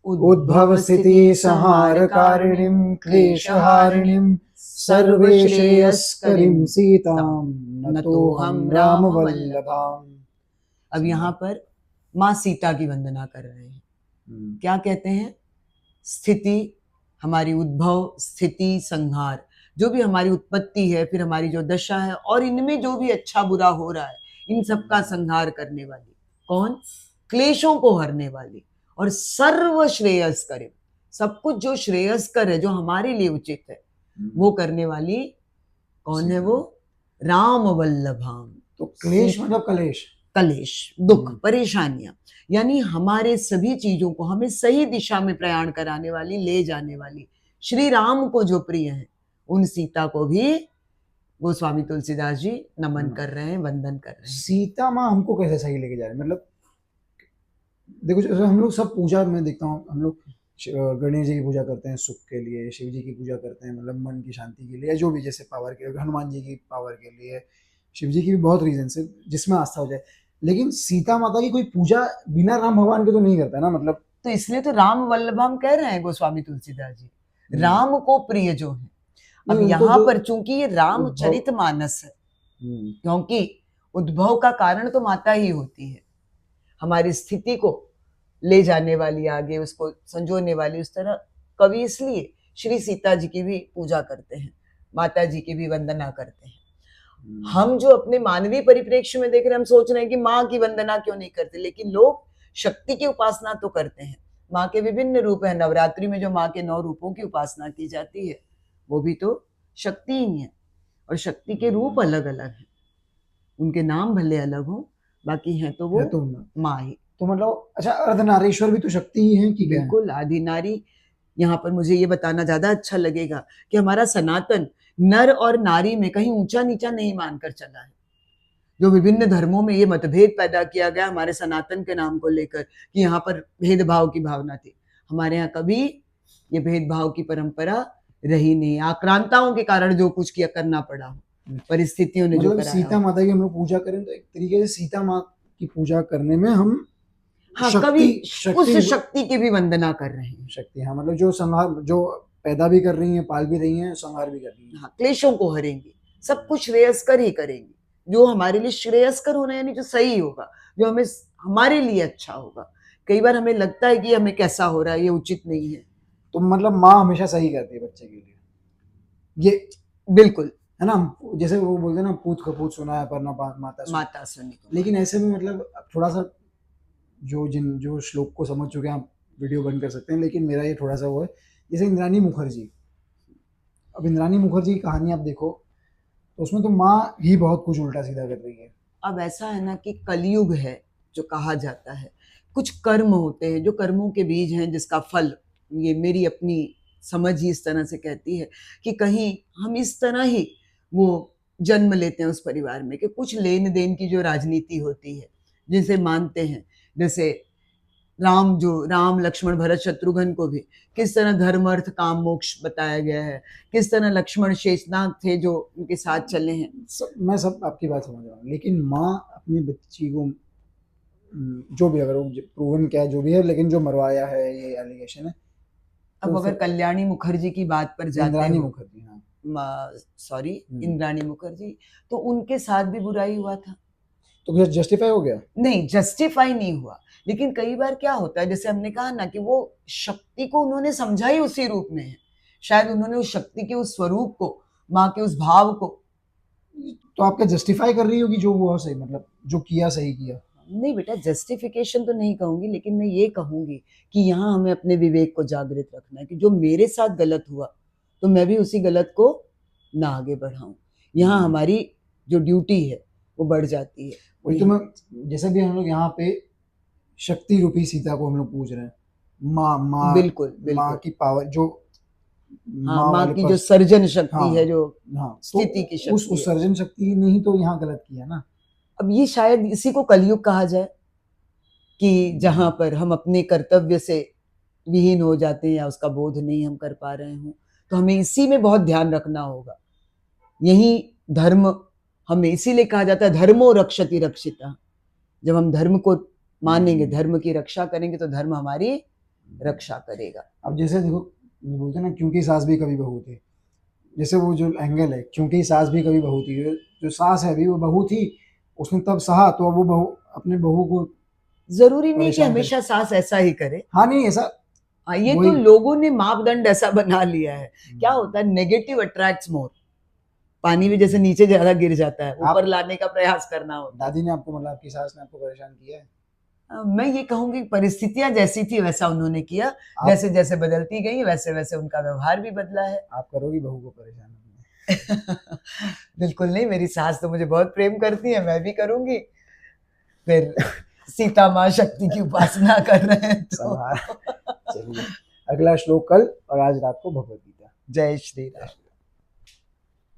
उद्भव स्थिति संहारकारिणीं क्लेशहारिणीं सर्वश्रेयस्करीं सीतां नतोऽहं रामवल्लभाम्। अब यहाँ पर माँ सीता की वंदना कर रहे हैं। क्या कहते हैं? स्थिति, हमारी उद्भव, स्थिति, संहार, जो भी हमारी उत्पत्ति है, फिर हमारी जो दशा है, और इनमें जो भी अच्छा बुरा हो रहा है, इन सब का संहार करने वाली कौन? क्लेशों को हरने वाली और सर्व श्रेयस्कर, सब कुछ जो श्रेयस्कर है, जो हमारे लिए उचित है, वो करने वाली कौन है? वो राम वल्लभाम। तो क्लेश मतलब कलेश, कलेश, दुख, परेशानियां, यानी हमारे सभी चीजों को हमें सही दिशा में प्रयाण कराने वाली, ले जाने वाली, श्री राम को जो प्रिय है, उन सीता को भी गोस्वामी तुलसीदास जी नमन कर रहे हैं, वंदन कर रहे हैं। सीता माँ हमको कैसे सही लेके जा रहे हैं? मतलब देखो, जैसे हम लोग सब पूजा में देखता हूँ, हम लोग गणेश जी की पूजा करते हैं सुख के लिए, शिव जी की पूजा करते हैं मतलब मन की शांति के लिए, जो भी जैसे पावर के लिए, हनुमान जी की पावर के लिए, शिव जी की भी बहुत रीजन से जिसमें आस्था हो जाए। लेकिन सीता माता की कोई पूजा बिना राम भगवान के तो नहीं करता ना, मतलब तो इसलिए तो राम वल्लभम कह रहे हैं गोस्वामी तुलसीदास जी, राम को प्रिय जो है। अब यहाँ पर चूंकि ये रामचरित मानस है, क्योंकि उद्भव का कारण तो माता ही होती है, हमारी स्थिति को ले जाने वाली, आगे उसको संजोने वाली, उस तरह कवि इसलिए श्री सीता जी की भी पूजा करते हैं, माता जी की भी वंदना करते हैं। हम जो अपने मानवीय परिप्रेक्ष्य में देख रहे हैं, हम सोच रहे हैं कि माँ की वंदना क्यों नहीं करते, लेकिन लोग शक्ति की उपासना तो करते हैं। माँ के विभिन्न रूप हैं, नवरात्रि में जो माँ के 9 रूपों की उपासना की जाती है, वो भी तो शक्ति ही है, और शक्ति के रूप अलग अलग हैं, उनके नाम भले अलग हो, बाकी हैं तो वो माँ ही। तो मतलब अच्छा, अर्धनारीश्वर भी तो शक्ति ही है कि? बिल्कुल, आदि नारी। यहाँ पर मुझे ये बताना ज्यादा अच्छा लगेगा कि हमारा सनातन नर और नारी में कहीं ऊंचा नीचा नहीं मानकर चला है। जो विभिन्न धर्मों में ये मतभेद पैदा किया गया हमारे सनातन के नाम को लेकर कि यहाँ पर भेदभाव की भावना थी, हमारे यहाँ कभी ये भेदभाव की परंपरा रही नहीं। आक्रांताओं के कारण जो कुछ किया करना पड़ा, परिस्थितियों ने जो कराया। सीता माता की हम लोग पूजा करें तो एक तरीके से सीता माँ की पूजा करने में हम कभी उस शक्ति की भी वंदना कर रहे हैं। शक्ति, हाँ, मतलब जो संहार, जो पैदा भी कर रही हैं, पाल भी रही हैं, संहार भी कर रही हैं। हाँ, क्लेशों को हरेंगी, सब कुछ श्रेयस्कर ही करेंगी, जो हमारे लिए श्रेयस्कर होना, यानी जो सही होगा, जो हमें हमारे लिए अच्छा होगा। कई बार हमें लगता है कि हमें कैसा हो रहा है, ये उचित नहीं है, तो मतलब माँ हमेशा सही करती है बच्चे के लिए, ये बिल्कुल है ना। जैसे वो बोलते हैं ना, पूत कपूत सुना है पर ना माता सुनी। लेकिन ऐसे में मतलब थोड़ा सा जो श्लोक को समझ चुके हैं, आप वीडियो बंद कर सकते हैं, लेकिन मेरा ये थोड़ा सा वो है, जैसे इंद्राणी मुखर्जी, अब इंद्राणी मुखर्जी की कहानी आप देखो तो उसमें तो माँ ही बहुत कुछ उल्टा सीधा कर रही है। अब ऐसा है ना कि कलयुग है जो कहा जाता है, कुछ कर्म होते हैं जो कर्मों के बीज हैं, जिसका फल, ये मेरी अपनी समझ ही इस तरह से कहती है कि कहीं हम इस तरह ही वो जन्म लेते हैं उस परिवार में कि कुछ लेन देन की जो राजनीति होती है, जिसे मानते हैं, जैसे राम लक्ष्मण भरत शत्रुघ्न को भी किस तरह धर्म अर्थ काम मोक्ष बताया गया है, किस तरह लक्ष्मण शेषनाग थे जो उनके साथ चले हैं। मैं सब आपकी बात समझ रहा हूँ, लेकिन माँ अपनी बच्ची को जो भी, अगर वो प्रूवन क्या जो भी है, लेकिन जो मरवाया है, ये एलिगेशन है। अब तो अगर कल्याणी मुखर्जी की बात पर जाते हैं, इंद्राणी मुखर्जी, हाँ सॉरी इंद्राणी मुखर्जी, तो उनके साथ भी बुराई हुआ था, तो जस्टिफाई हो गया? नहीं, जस्टिफाई नहीं हुआ, लेकिन कई बार क्या होता है, जैसे हमने कहा ना कि वो शक्ति को उन्होंने समझा ही उसी रूप में है, शायद उन्होंने उस शक्ति के उस स्वरूप को, माँ के उस भाव को, तो आपका जस्टिफाई कर रही होगी जो वो सही, मतलब जो किया सही किया। नहीं बेटा, जस्टिफिकेशन तो नहीं कहूंगी, लेकिन मैं ये कहूंगी कि यहाँ हमें अपने विवेक को जागृत रखना है कि जो मेरे साथ गलत हुआ तो मैं भी उसी गलत को ना आगे बढ़ाऊं। यहाँ हमारी जो ड्यूटी है वो बढ़ जाती है। वही तो मैं, जैसे भी हम लोग यहाँ पे शक्ति रूपी सीता को हम लोग पूज रहे हैं, माँ बिल्कुल माँ की पावर, जो माँ की जो सर्जन शक्ति है, जो स्थिति की शक्ति, उस सर्जन शक्ति ने ही तो यहाँ गलत किया ना। अब ये शायद इसी को कलयुग कहा जाए कि जहां पर हम अपने कर्तव्य से विहीन हो जाते हैं या उसका बोध नहीं हम कर पा रहे हों, तो हमें इसी में बहुत ध्यान रखना होगा। यही धर्म हमें इसीलिए कहा जाता है धर्मो रक्षति रक्षिता। जब हम धर्म को मानेंगे, धर्म की रक्षा करेंगे, तो धर्म हमारी रक्षा करेगा। अब जैसे देखो, बोलते हैं ना, क्योंकि सास भी कभी बहू थी, जैसे वो जो एंगल है, क्योंकि सास भी कभी बहू थी, जो सास है अभी वो बहू थी, उसने तब सहा, तो अब वो बहू अपने बहू को जरूरी नहीं कि परेशान हमेशा सास ऐसा ही करे। हाँ नहीं ऐसा, ये तो वही लोगों ने मापदंड ऐसा बना लिया है। क्या होता है, नेगेटिव अट्रैक्ट्स मोर। पानी भी जैसे नीचे ज्यादा गिर जाता है, ऊपर आप लाने का प्रयास करना होता है। दादी ने आपको, मतलब आपकी सास ने आपको परेशान किया है? मैं ये कहूंगी परिस्थितियां जैसी थी वैसा उन्होंने किया, आप जैसे जैसे बदलती गई वैसे वैसे उनका व्यवहार भी बदला है। आप करोगी बहू को परेशान अपने? बिल्कुल नहीं, मेरी सास तो मुझे बहुत प्रेम करती है, मैं भी करूंगी। फिर सीता माँ शक्ति की उपासना कर रहे हैं तो संभाल। चलिए, अगला श्लोक कल, और आज रात को भगवत गीता। जय श्री राम।